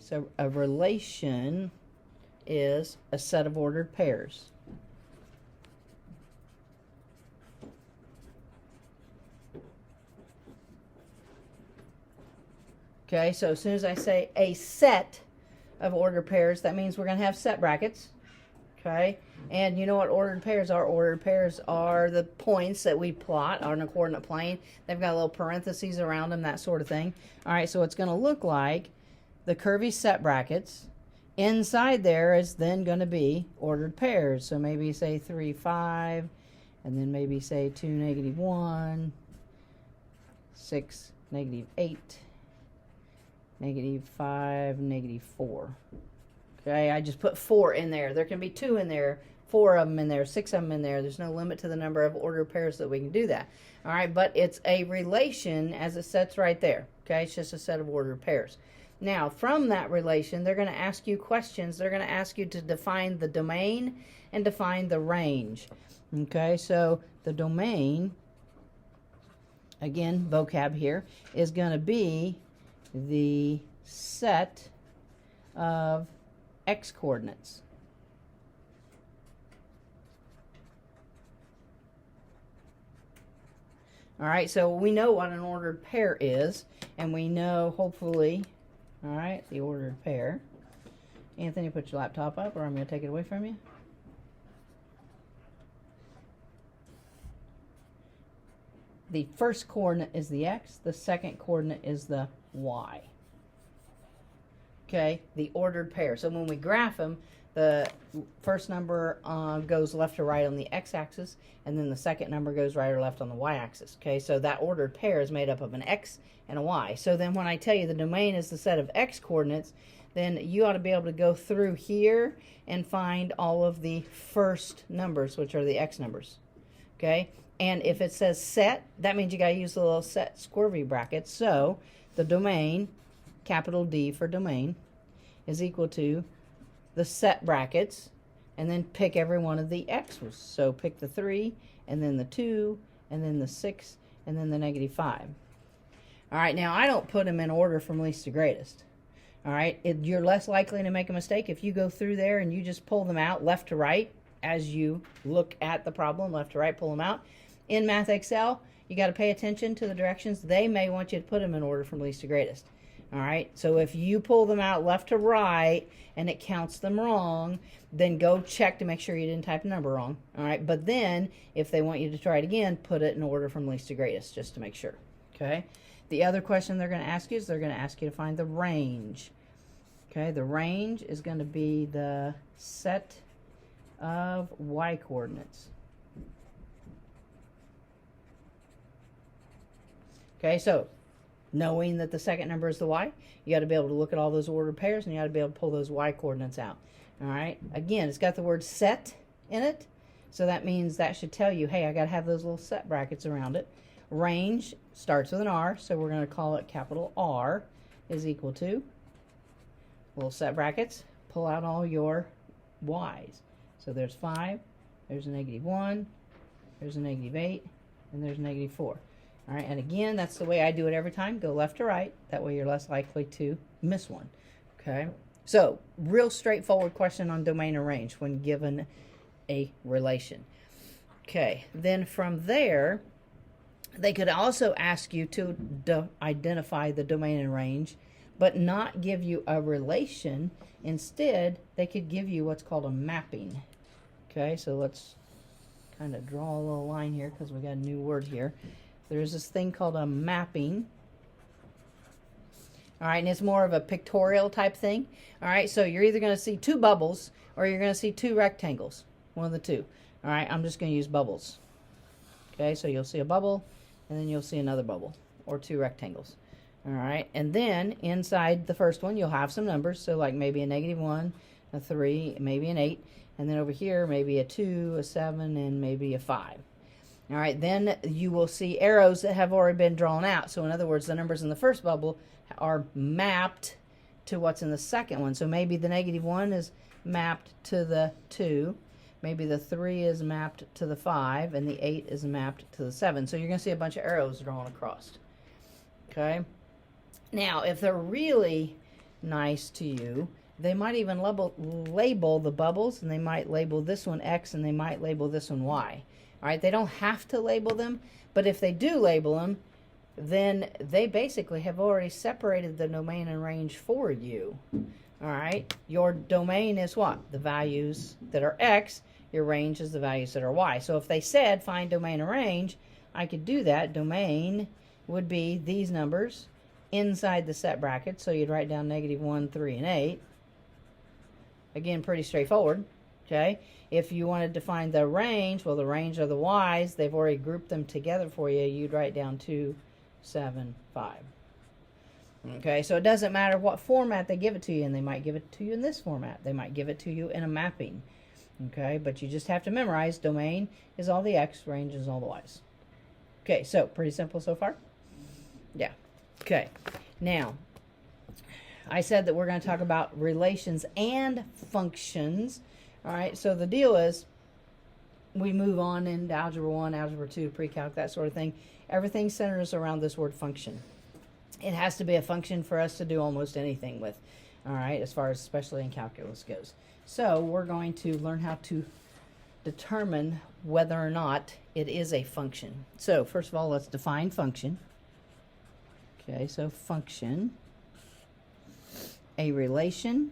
so a relation is a set of ordered pairs. Okay, so as soon as I say a set of ordered pairs, that means we're going to have set brackets. Okay, and you know what ordered pairs are? Ordered pairs are the points that we plot on a coordinate plane. They've got little parentheses around them, that sort of thing. All right, so it's going to look like the curvy set brackets. Inside there is then going to be ordered pairs. So maybe say 3, 5, and then maybe say 2, -1, 6, -8, -5, -4. Okay, I just put 4 in there. There can be 2 in there, 4 of them in there, 6 of them in there. There's no limit to the number of ordered pairs that we can do that. All right, but it's a relation as it sets right there. Okay, it's just a set of ordered pairs. Now, from that relation, they're going to ask you questions. They're going to ask you to define the domain and define the range. Okay, so the domain, again, vocab here, is going to be the set of x coordinates. All right, so we know what an ordered pair is, and we know, hopefully, all right, the ordered pair. Anthony, put your laptop up, or I'm going to take it away from you. The first coordinate is the x, the second coordinate is the y. Okay, the ordered pair. So when we graph them, the first number goes left to right on the x-axis, and then the second number goes right or left on the y-axis. Okay, so that ordered pair is made up of an x and a y. So then when I tell you the domain is the set of x coordinates, then you ought to be able to go through here and find all of the first numbers, which are the x numbers. Okay, and if it says set, that means you got to use the little set squirrely brackets. So the domain, capital D for domain, is equal to the set brackets, and then pick every one of the x's. So pick the 3, and then the 2, and then the 6, and then the -5. All right, now I don't put them in order from least to greatest. All right, you're less likely to make a mistake if you go through there and you just pull them out left to right as you look at the problem, left to right, pull them out. In Math Excel, you got to pay attention to the directions. They may want you to put them in order from least to greatest. All right, so if you pull them out left to right and it counts them wrong, then go check to make sure you didn't type the number wrong. All right, but then if they want you to try it again, put it in order from least to greatest just to make sure. Okay, the other question they're going to ask you is they're going to ask you to find the range. Okay, the range is going to be the set of y coordinates. Okay, so knowing that the second number is the y, you got to be able to look at all those ordered pairs, and you got to be able to pull those y coordinates out. All right, again, it's got the word set in it, so that means that should tell you, hey, I got to have those little set brackets around it. Range starts with an R, so we're going to call it capital R is equal to little set brackets. Pull out all your y's. So there's 5, there's a -1, there's a -8, and there's a -4. All right, and again, that's the way I do it every time. Go left to right. That way you're less likely to miss one. Okay, so real straightforward question on domain and range when given a relation. Okay, then from there, they could also ask you to identify the domain and range, but not give you a relation. Instead, they could give you what's called a mapping. Okay, so let's kind of draw a little line here because we got a new word here. There's this thing called a mapping. All right, and it's more of a pictorial type thing. All right, so you're either going to see 2 bubbles or you're going to see 2 rectangles. One of the two. All right, I'm just going to use bubbles. Okay, so you'll see a bubble, and then you'll see another bubble, or 2 rectangles. All right, and then inside the first one, you'll have some numbers. So like maybe a -1, a 3, maybe an 8. And then over here, maybe a 2, a 7, and maybe a 5. All right, then you will see arrows that have already been drawn out. So in other words, the numbers in the first bubble are mapped to what's in the second one. So maybe the -1 is mapped to the 2. Maybe the 3 is mapped to the 5, and the 8 is mapped to the 7. So you're going to see a bunch of arrows drawn across. Okay? Now, if they're really nice to you, they might even label the bubbles, and they might label this one X and they might label this one Y. All right, they don't have to label them, but if they do label them, then they basically have already separated the domain and range for you. All right, your domain is what? The values that are X. Your range is the values that are Y. So if they said find domain and range, I could do that. Domain would be these numbers inside the set bracket. So you'd write down -1, 3, and 8. Again, pretty straightforward. Okay. If you wanted to find the range, well, the range are the Y's. They've already grouped them together for you. You'd write down 2, 7, 5. Okay, so it doesn't matter what format they give it to you, and they might give it to you in this format. They might give it to you in a mapping. Okay, but you just have to memorize domain is all the X, range is all the Y's. Okay, so pretty simple so far? Yeah. Okay, now, I said that we're going to talk about relations and functions. All right, so the deal is we move on into Algebra 1, Algebra 2, pre-calc, that sort of thing. Everything centers around this word function. It has to be a function for us to do almost anything with, all right, as far as especially in calculus goes. So we're going to learn how to determine whether or not it is a function. So first of all, let's define function. Okay, so function, a relation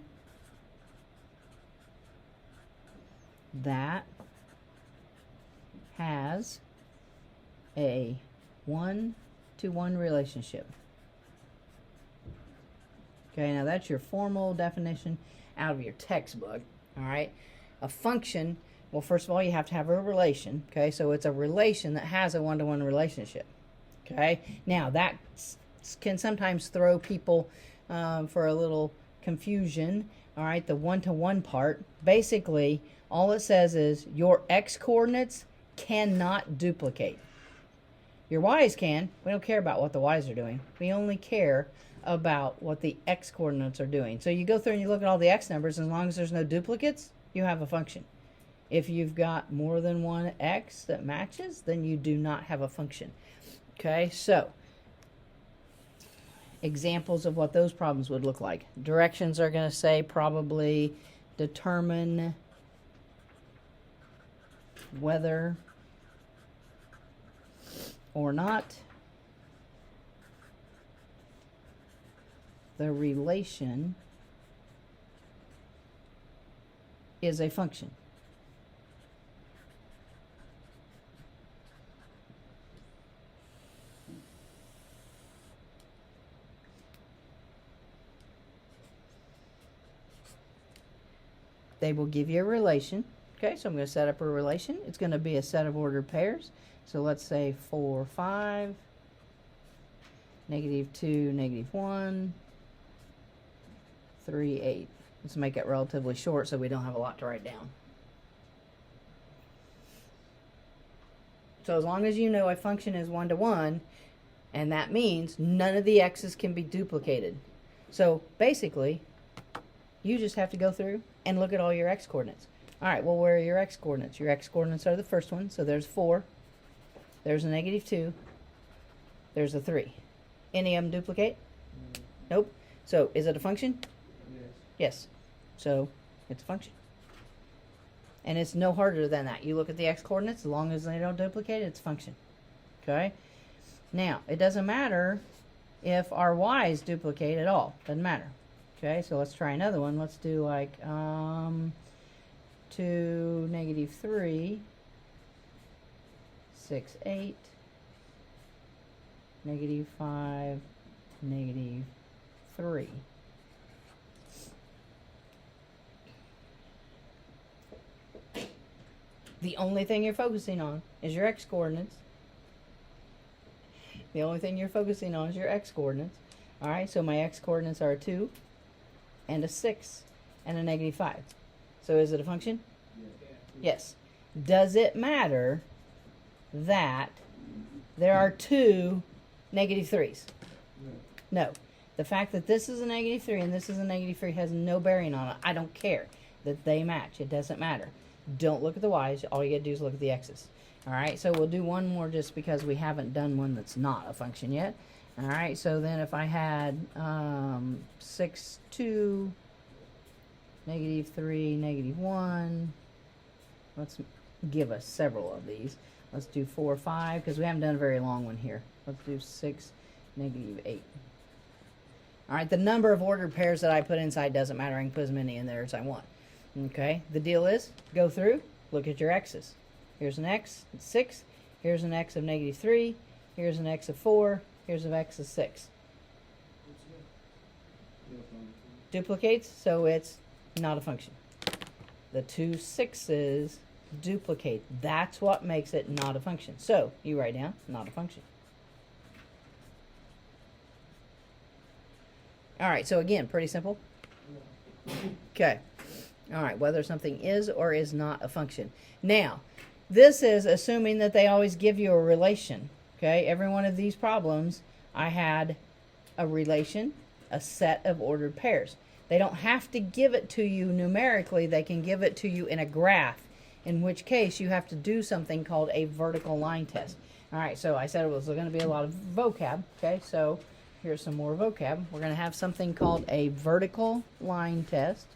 that has a one-to-one relationship. Okay, now that's your formal definition out of your textbook, all right? A function, well, first of all, you have to have a relation, okay? So it's a relation that has a one-to-one relationship, okay? Now, that can sometimes throw people for a little confusion, all right? The one-to-one part, basically, all it says is your x-coordinates cannot duplicate. Your y's can. We don't care about what the y's are doing. We only care about what the x coordinates are doing. So you go through and you look at all the x numbers, and as long as there's no duplicates, you have a function. If you've got more than one x that matches, then you do not have a function. Okay, so examples of what those problems would look like. Directions are going to say probably determine whether or not the relation is a function. They will give you a relation. Okay, so I'm going to set up a relation. It's going to be a set of ordered pairs. So let's say 4, 5, -2, -1, 3, 8. Let's make it relatively short so we don't have a lot to write down. So as long as you know a function is one-to-one, and that means none of the x's can be duplicated. So basically, you just have to go through and look at all your x-coordinates. All right, well, where are your x-coordinates? Your x-coordinates are the first one, so there's 4. There's a -2. There's a 3. Any of them duplicate? Nope. So is it a function? Yes. So it's a function. And it's no harder than that. You look at the x-coordinates, as long as they don't duplicate, it's a function. Okay? Now, it doesn't matter if our y's duplicate at all. Doesn't matter. Okay, so let's try another one. Let's do like 2, -3, 6, 8, -5, -3. The only thing you're focusing on is your x-coordinates. The only thing you're focusing on is your x-coordinates. All right, so my x-coordinates are a 2 and a 6 and a -5. So is it a function? Yes. Does it matter that there are 2 -3s? No. The fact that this is a -3 and this is a -3 has no bearing on it. I don't care that they match. It doesn't matter. Don't look at the y's. All you got to do is look at the x's. All right, so we'll do one more just because we haven't done one that's not a function yet. All right, so then if I had 6, 2, -3, -1, let's give us several of these. Let's do 4, 5, because we haven't done a very long one here. Let's do 6, -8. All right, the number of ordered pairs that I put inside doesn't matter. I can put as many in there as I want. Okay, the deal is, go through, look at your x's. Here's an x, it's 6. Here's an x of -3. Here's an x of 4. Here's an x of 6. Duplicates, so it's not a function. The 2 6's duplicate. That's what makes it not a function. So you write down, not a function. All right, so again, pretty simple. Okay. All right, whether something is or is not a function. Now, this is assuming that they always give you a relation. Okay, every one of these problems, I had a relation, a set of ordered pairs. They don't have to give it to you numerically. They can give it to you in a graph, in which case you have to do something called a vertical line test. All right, so I said it was going to be a lot of vocab. Okay, so here's some more vocab. We're going to have something called a vertical line test.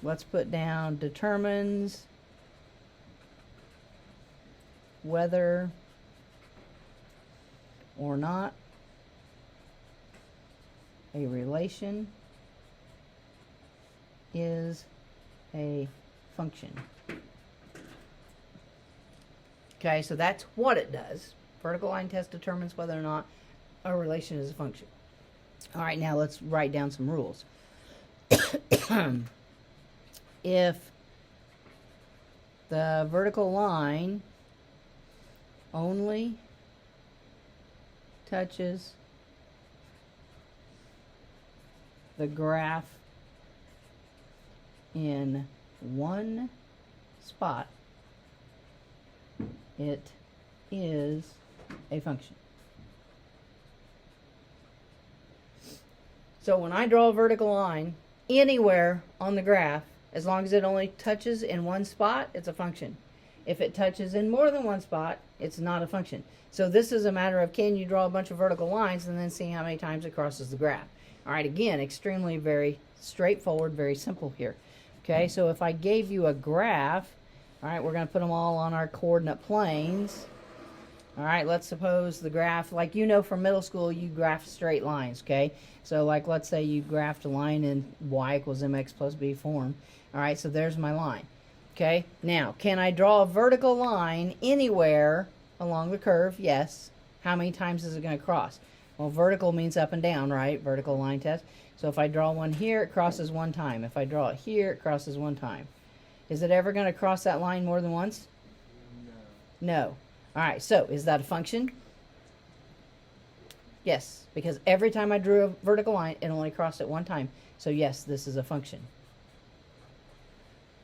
Let's put down determines whether or not a relation is a function. Okay, so that's what it does. Vertical line test determines whether or not a relation is a function. All right, now let's write down some rules. If the vertical line only touches the graph in one spot, it is a function. So when I draw a vertical line anywhere on the graph, as long as it only touches in one spot, it's a function. If it touches in more than one spot, it's not a function. So this is a matter of, can you draw a bunch of vertical lines and then see how many times it crosses the graph. All right, again, extremely very straightforward, very simple here. Okay, so if I gave you a graph, all right, we're going to put them all on our coordinate planes. All right, let's suppose the graph, like you know from middle school, you graph straight lines, okay? So like let's say you graphed a line in y equals mx plus b form. All right, so there's my line. Okay, now can I draw a vertical line anywhere along the curve? Yes. How many times is it going to cross? Well, vertical means up and down, right? Vertical line test. So if I draw one here, it crosses one time. If I draw it here, it crosses one time. Is it ever going to cross that line more than once? No. No. All right, so is that a function? Yes, because every time I drew a vertical line, it only crossed it one time. So yes, this is a function.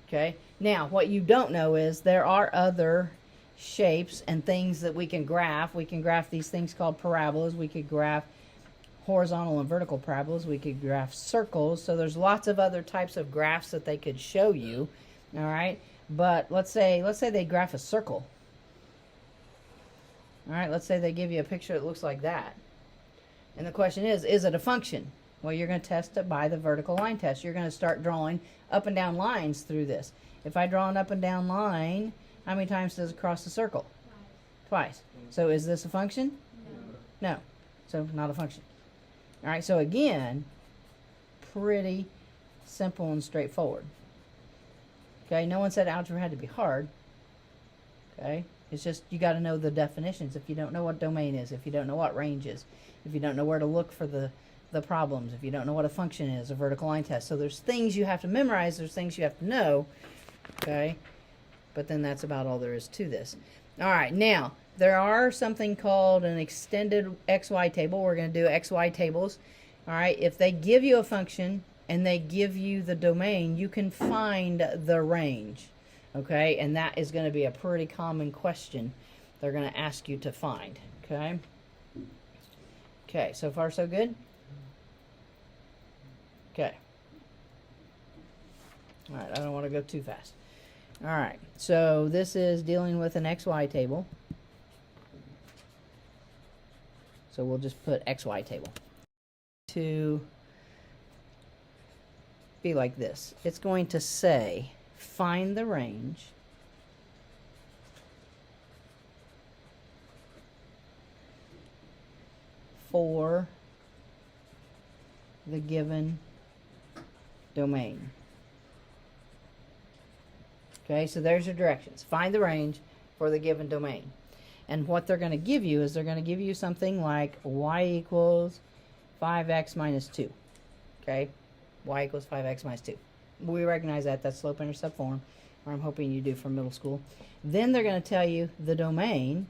Okay, now what you don't know is there are other shapes and things that we can graph. We can graph these things called parabolas. We could graph horizontal and vertical parabolas. We could graph circles. So there's lots of other types of graphs that they could show you. All right, but let's say they graph a circle. All right, let's say they give you a picture that looks like that. And the question is it a function? Well, you're going to test it by the vertical line test. You're going to start drawing up and down lines through this. If I draw an up and down line, how many times does it cross the circle? Twice. So is this a function? No. No. So not a function. All right, so again, pretty simple and straightforward. Okay, no one said algebra had to be hard. Okay, it's just you got to know the definitions. If you don't know what domain is, if you don't know what range is, if you don't know where to look for the problems, if you don't know what a function is, a vertical line test. So there's things you have to memorize, there's things you have to know, okay? But then that's about all there is to this. All right, now, there are something called an extended XY table. We're going to do XY tables. All right, if they give you a function and they give you the domain, you can find the range, okay? And that is going to be a pretty common question they're going to ask you to find, okay? Okay, so far so good? Okay. All right, I don't want to go too fast. All right, so this is dealing with an XY table. So we'll just put XY table. To be like this. It's going to say, find the range for the given domain. Okay, so there's your directions. Find the range for the given domain. And what they're going to give you is they're going to give you something like y equals 5x minus 2. Okay, y equals 5x minus 2. We recognize that. That's slope-intercept form, or I'm hoping you do from middle school. Then they're going to tell you the domain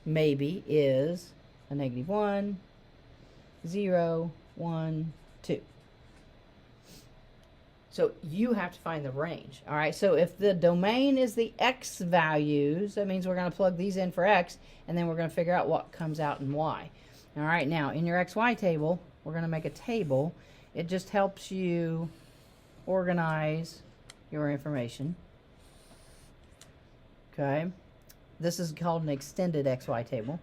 maybe is a negative 1, 0, 1, 2. So you have to find the range. All right, so if the domain is the x values, that means we're going to plug these in for x, and then we're going to figure out what comes out in y. All right, now in your xy table, we're going to make a table. It just helps you organize your information. Okay, this is called an extended xy table.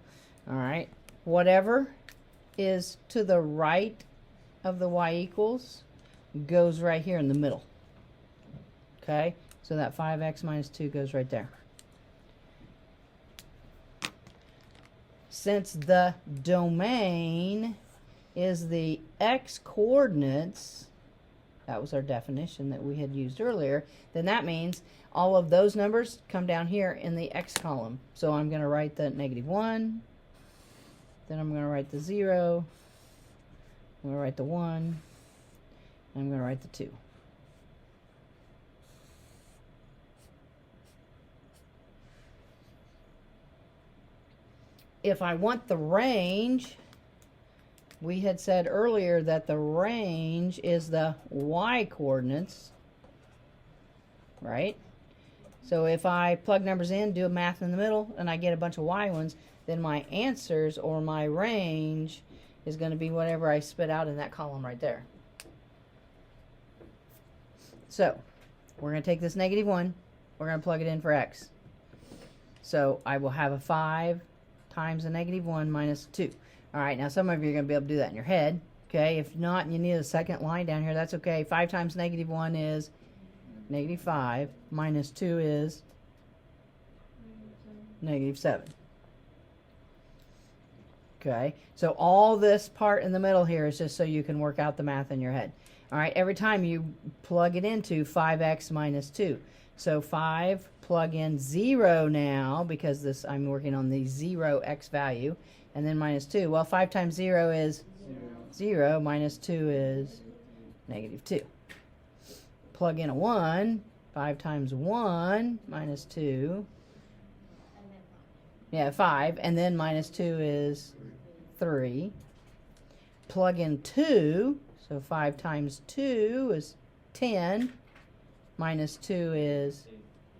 All right, whatever is to the right of the y equals goes right here in the middle. Okay, so that 5x minus 2 goes right there. Since the domain is the x coordinates, that was our definition that we had used earlier, then that means all of those numbers come down here in the x column. So I'm going to write the negative 1, then I'm going to write the 0, I'm going to write the 1, I'm going to write the 2. If I want the range, we had said earlier that the range is the y coordinates, right? So if I plug numbers in, do a math in the middle, and I get a bunch of y ones, then my answers or my range is going to be whatever I spit out in that column right there. So we're going to take this negative 1, we're going to plug it in for x. So I will have a 5 times a negative 1 minus 2. All right, now some of you are going to be able to do that in your head. Okay, if not, and you need a second line down here, that's okay. 5 times negative 1 is negative 5, minus 2 is negative 7. Okay, so all this part in the middle here is just so you can work out the math in your head. All right, every time you plug it into 5x minus 2. So 5, plug in 0 now, because this I'm working on the 0x value, and then minus 2. Well, 5 times 0 is 0, minus 2 is negative 2. Plug in a 1, 5 times 1 minus 2. Yeah, 5, and then minus 2 is 3. Plug in 2. So 5 times 2 is 10, minus 2 is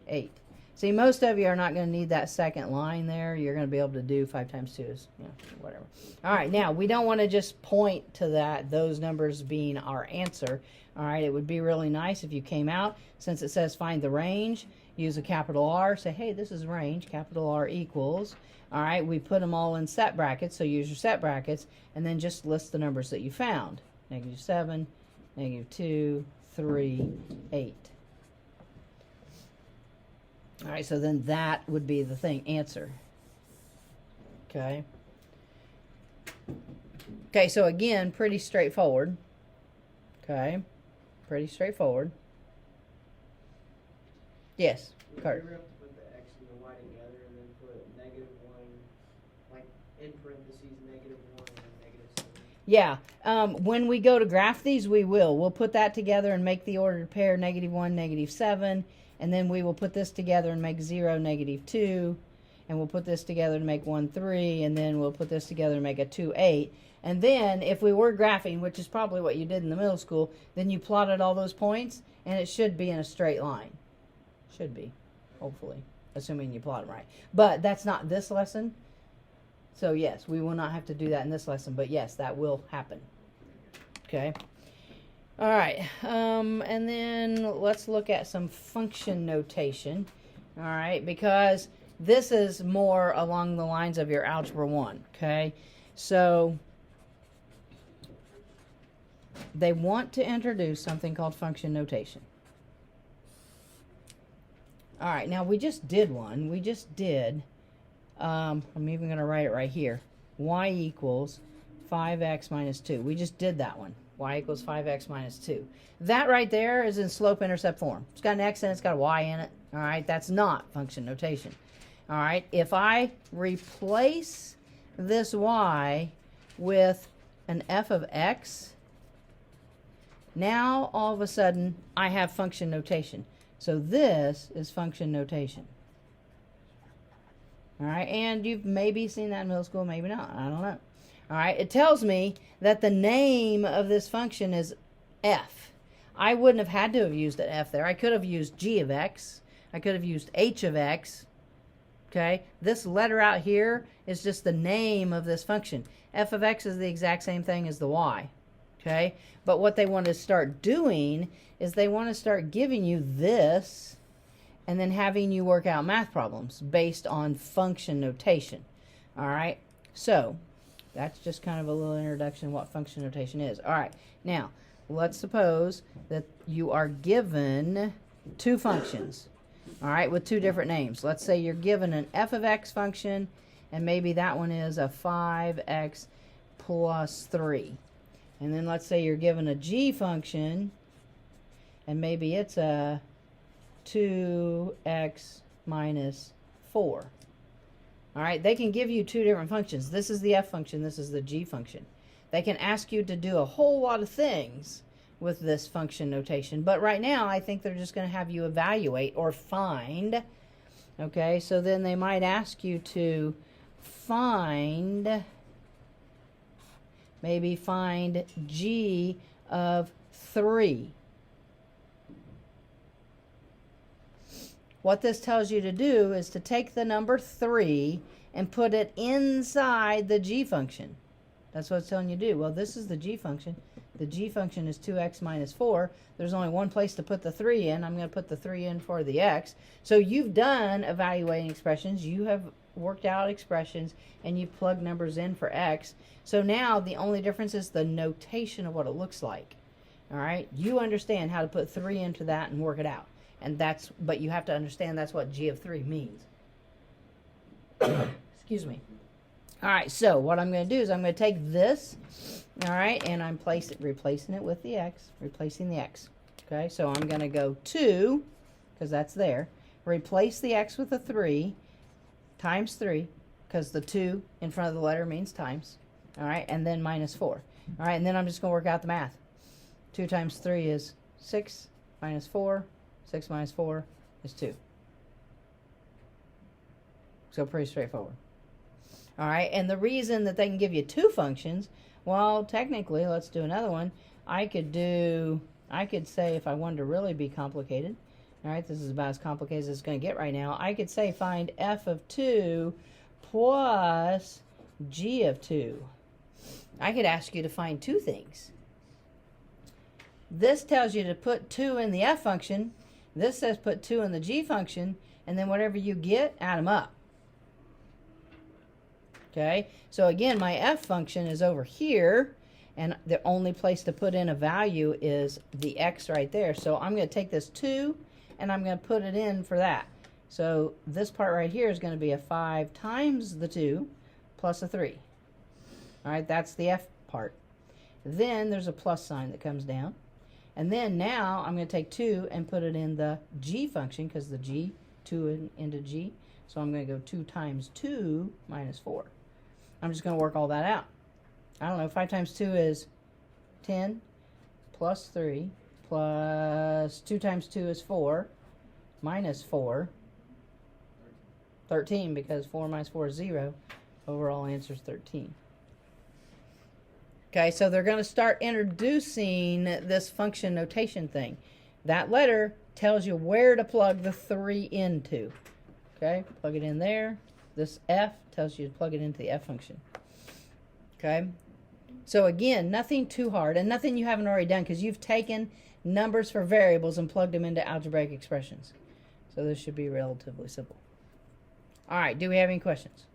8. See, most of you are not going to need that second line there. You're going to be able to do 5 times 2 is, you know, whatever. All right, now we don't want to just point to that, those numbers being our answer. All right, it would be really nice if you came out, since it says find the range, use a capital R, say, hey, this is range, capital R equals. All right, we put them all in set brackets, so use your set brackets, and then just list the numbers that you found. Negative 7, negative 2, 3, 8. All right, so then that would be the thing, answer. Okay. Okay, so again, pretty straightforward. Okay, pretty straightforward. Yes, Carter. We have to put the x and the y together and then put negative 1, like in parentheses, negative 1 and negative 7. Yeah, when we go to graph these, we will. We'll put that together and make the ordered pair negative 1, negative 7. And then we will put this together and make 0, negative 2. And we'll put this together to make 1, 3. And then we'll put this together to make a 2, 8. And then if we were graphing, which is probably what you did in the middle school, then you plotted all those points, and it should be in a straight line. Should be, hopefully, assuming you plot them right. But that's not this lesson. So yes, we will not have to do that in this lesson. But yes, that will happen. Okay. All right, and then let's look at some function notation. All right, because this is more along the lines of your Algebra 1, okay? So they want to introduce something called function notation. All right, now we just did one. We just did, I'm even going to write it right here. Y equals 5x minus 2. We just did that one. Y equals 5x minus 2. That right there is in slope-intercept form. It's got an x in it, it's got a y in it. All right, that's not function notation. All right, if I replace this y with an f of x, now all of a sudden I have function notation. So this is function notation. All right, and you've maybe seen that in middle school, maybe not. I don't know. All right, it tells me that the name of this function is f. I wouldn't have had to have used an f there. I could have used g of x. I could have used h of x. Okay, this letter out here is just the name of this function. F of x is the exact same thing as the y. Okay, but what they want to start doing is they want to start giving you this and then having you work out math problems based on function notation. All right, so that's just kind of a little introduction to what function notation is. All right, now let's suppose that you are given two functions, all right, with two different names. Let's say you're given an f of x function, and maybe that one is a 5x plus 3. And then let's say you're given a g function, and maybe it's a 2x minus 4. All right, they can give you two different functions. This is the f function, this is the g function. They can ask you to do a whole lot of things with this function notation, but right now I think they're just going to have you evaluate or find. Okay, so then they might ask you to find, maybe find g of 3. What this tells you to do is to take the number 3 and put it inside the g function. That's what it's telling you to do. Well, this is the g function. The g function is 2x minus 4. There's only one place to put the 3 in. I'm going to put the 3 in for the x. So you've done evaluating expressions. You have worked out expressions, and you've plugged numbers in for x. So now the only difference is the notation of what it looks like. All right? You understand how to put 3 into that and work it out. And that's, but you have to understand that's what g of 3 means. Excuse me. All right, so what I'm going to do is I'm going to take this, all right, and I'm replacing it with the x, replacing the x. Okay, so I'm going to go 2, because that's there, replace the x with a 3, times 3, because the 2 in front of the letter means times, all right, and then minus 4. All right, and then I'm just going to work out the math. 2 times 3 is 6, minus 4, 6 minus 4 is 2. So pretty straightforward. All right, and the reason that they can give you two functions, well, technically, let's do another one. I could say if I wanted to really be complicated, all right, this is about as complicated as it's going to get right now. I could say find f of 2 plus g of 2. I could ask you to find two things. This tells you to put 2 in the f function. This says put 2 in the g function, and then whatever you get, add them up. Okay, so again, my f function is over here, and the only place to put in a value is the x right there. So I'm going to take this 2, and I'm going to put it in for that. So this part right here is going to be a 5 times the 2 plus a 3. All right, that's the f part. Then there's a plus sign that comes down. And then now I'm going to take 2 and put it in the g function, because the g, 2 into g. So I'm going to go 2 times 2 minus 4. I'm just going to work all that out. I don't know, 5 times 2 is 10, plus 3, plus 2 times 2 is 4, minus 4, 13, because 4 minus 4 is 0. Overall answer is 13. Okay, so they're going to start introducing this function notation thing. That letter tells you where to plug the 3 into. Okay, plug it in there. This f tells you to plug it into the f function. Okay, So again, nothing too hard and nothing you haven't already done because you've taken numbers for variables and plugged them into algebraic expressions. So this should be relatively simple. All right, do we have any questions?